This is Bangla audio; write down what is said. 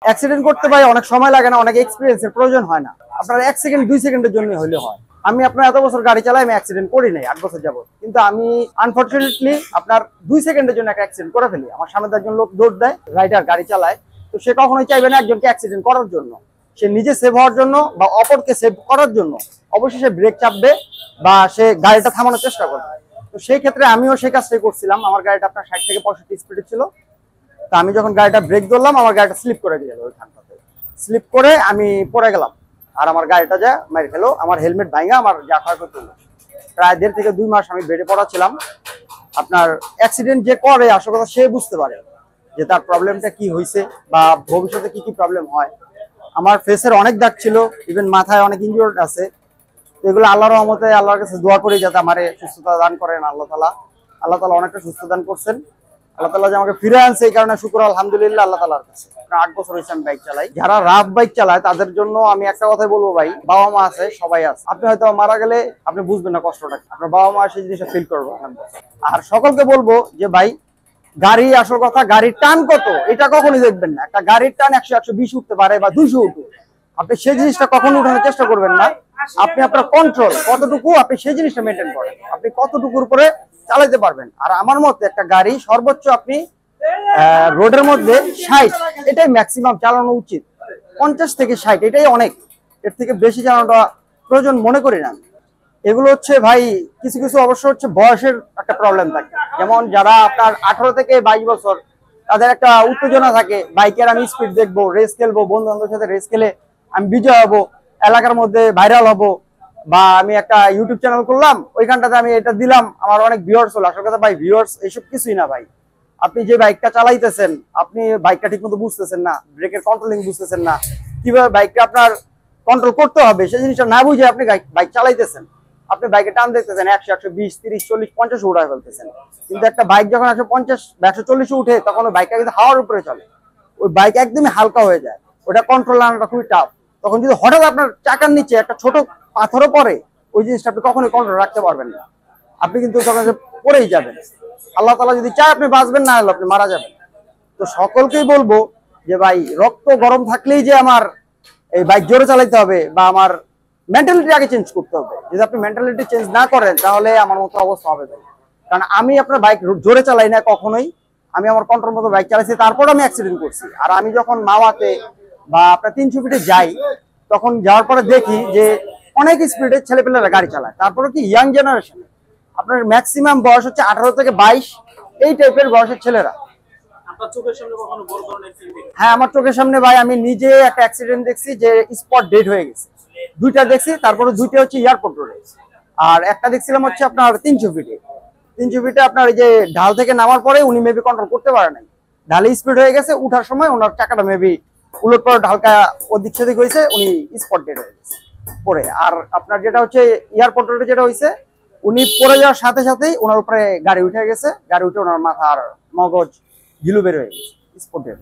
অ্যাক্সিডেন্ট করতে ভাই অনেক সময় লাগে না, অনেক এক্সপিরিয়েন্সের প্রয়োজন হয় না। আপনার 1 সেকেন্ড 2 সেকেন্ডের জন্য হলে হয়। আমি আপনার এত বছর গাড়ি চালাই, আমি অ্যাক্সিডেন্ট করি নাই 8 বছর যাবত, কিন্তু আমি আনফরচুনেটলি আপনার 2 সেকেন্ডের জন্য একটা অ্যাক্সিডেন্ট করে ফেলি। আমার সামনে একজন লোক দৌড় দেয়, রাইডার গাড়ি চালায়, তো সে কখনোই চাইবে না একজনকে অ্যাক্সিডেন্ট করার জন্য। সে নিজে সেভ হওয়ার জন্য বা অপরকে সেভ করার জন্য অবশ্যই সে ব্রেক চাপবে বা সে গাড়িটা থামানোর চেষ্টা করবে। তো সেই ক্ষেত্রে আমিও সেই কাজটাই করছিলাম। আমার গাড়িটা আপনার 60 থেকে 65 স্পিডে ছিল। তা আমি যখন গাড়িটা ব্রেক ধরলাম, আমার গাড়িটা স্লিপ করে গেল, ওইখানটাতে স্লিপ করে আমি পড়ে গেলাম। আর আমার গাড়িটা যা মেরে খেলো, আমার হেলমেট ভাঙা, আমার যা ক্ষয়ক্ষতি হলো। প্রায় 1.5 থেকে 2 মাস আমি বেডে পড়া ছিলাম। আপনার অ্যাক্সিডেন্ট যে করে আসল কথা সে বুঝতে পারে যে তার প্রবলেমটা কি হয়েছে বা ভবিষ্যতে কি কি প্রবলেম হয়। আমার ফেসের অনেক দাগ ছিল, ইভেন মাথায় অনেক ইনজুর্ড আছে। এগুলো আল্লাহর রহমতে, আল্লাহর কাছে দোয়া করি যাতে আমারে সুস্থতা দান করেন আল্লাহ তাআলা। আল্লাহ তাআলা অনেকটা সুস্থ দান করছেন। আল্লাহ তাআলা যে আমাকে ফিরে আনছে, এই কারণে শুকর আলহামদুলিল্লাহ আল্লাহ তাআলার কাছে। 8 বছর হয়েছে আমি বাইক চালাই। যারা রাফ বাইক চালায় তাদের জন্য আমি একটা কথাই বলবো ভাই, বাবা মা আছে, সবাই আছে। আপনি হয়তো মারা গেলে আপনি বুঝবেন না কষ্টটা, আপনার বাবা মা সেই জিনিসটা ফিল করবে। আর সকলকে বলবো যে ভাই, গাড়ি আসল কথা, গাড়ির টান কত এটা কখনোই দেখবেন না। একটা গাড়ির টান 100 120 উঠতে পারে বা 200 উঠুক, আপনি সেই জিনিসটা কখনো উঠানোর চেষ্টা করবেন না। আপনি আপনার কন্ট্রোল কতটুকু, আপনি সেই জিনিসটা মেনটেন করেন, আপনি কতটুকুর উপরে চালাতে পারবেন। আর আমার মতে একটা গাড়ি সর্বোচ্চ আপনি রোডের মধ্যে 60, এটাই ম্যাক্সিমাম চালানো উচিত। 50 থেকে 60 এটাই অনেক, এর থেকে বেশি চালানোটা প্রয়োজন মনে করি না। এগুলো হচ্ছে ভাই কিছু কিছু অবশ্য হচ্ছে বয়সের একটা প্রবলেম থাকে। যেমন যারা আপনার 18 থেকে 22 বছর, তাদের একটা উত্তেজনা থাকে, বাইকের আমি স্পিড দেখবো, রেস খেলবো, বন্ধু বান্ধবের সাথে রেস খেলে আমি বিজয় হবো, এলাকার মধ্যে ভাইরাল হব, বা আমি একটা ইউটিউব চ্যানেল করলাম, ওইখানটাতে আমি এটা দিলাম, আমার অনেক ভিউয়ার্স হলো। আসলে কথা ভাই, ভিউয়ার্স এইসব কিছুই না ভাই। আপনি যে বাইকটা চালাইতেছেন, আপনি বাইকটা ঠিক মতো বুঝতেছেন না, ব্রেকের কন্ট্রোলিং বুঝতেছেন না, কিভাবে বাইকটা আপনার কন্ট্রোল করতে হবে সেই জিনিসটা না বুঝে আপনি বাইক চালাইতেছেন। আপনি বাইকে টান দেখতেছেন 100 120 30 40 50 উঠায় ফেলতেছেন, কিন্তু একটা বাইক যখন 150 140 উঠে, তখন ওই বাইকটা কিন্তু হাওয়ার উপরে চলে, ওই বাইক একদমই হালকা হয়ে যায়, ওটা কন্ট্রোল আনাটা খুবই টাফ। তখন যদি হঠাৎ আপনার চাকার নিচে একটা ছোট পাথরও পড়ে, ওই জিনিসটা আপনি কখনোই কন্ট্রোল রাখতে পারবেন না, আপনি কিন্তু তখন পড়েই যাবেন। আল্লাহ তাআলা যদি চায় আপনি বাঁচবেন, না হলে আপনি মারা যাবেন। তো সকলকেই বলবো যে ভাই, রক্ত গরম থাকলেই যে আমার এই বাইক জোরে চালাইতে হবে বা আমার মেন্টালিটি আগে চেঞ্জ করতে হবে। যদি আপনি মেন্টালিটি চেঞ্জ না করেন, তাহলে আমার মতো অবস্থা হবে ভাই। কারণ আমি আপনার বাইক জোরে চালাই না কখনোই, আমি আমার কন্ট্রোল মতো বাইক চালাইছি, তারপর আমি অ্যাক্সিডেন্ট করছি। আর আমি যখন মাওয়াতে বা আপনার 300 ফিটে যাই, তখন যাওয়ার পরে দেখি যে অনেক স্পিডে ছেলেপেলেরা গাড়ি চালায়, তারপরে কি ইয়াং জেনারেশন, আপনার ম্যাক্সিমাম বয়স হচ্ছে 18 থেকে 22, এই টাইপের বয়সের ছেলেরা। হ্যাঁ, আমার চোখের সামনে ভাই, আমি নিজে একটা অ্যাক্সিডেন্ট দেখছি যে স্পট ডেড হয়ে গেছে। 2টা দেখছি, তারপরে 2টা হচ্ছে এয়ারপোর্ট রোডে, আর একটা দেখছিলাম হচ্ছে আপনার 300 ফিটে। 300 ফিটে আপনার ওই যে ঢাল থেকে নামার পরে উনি মেবি কন্ট্রোল করতে পারে নাই, ঢালে স্পিড হয়ে গেছে, উঠার সময় ওনার চাকাটা মেবি উলট পালট হালকা ওদিক সেদিক হয়েছে, উনি স্পট ডেড হয়ে গেছে পরে। আর আপনার যেটা হচ্ছে এয়ারপোর্ট রোডে যেটা হয়েছে, উনি পড়ে যাওয়ার সাথে সাথেই ওনার উপরে গাড়ি উঠে গেছে, গাড়ি উঠে ওনার মাথা আর মগজ গিলু বের হয়ে গেছে স্পট ডেড।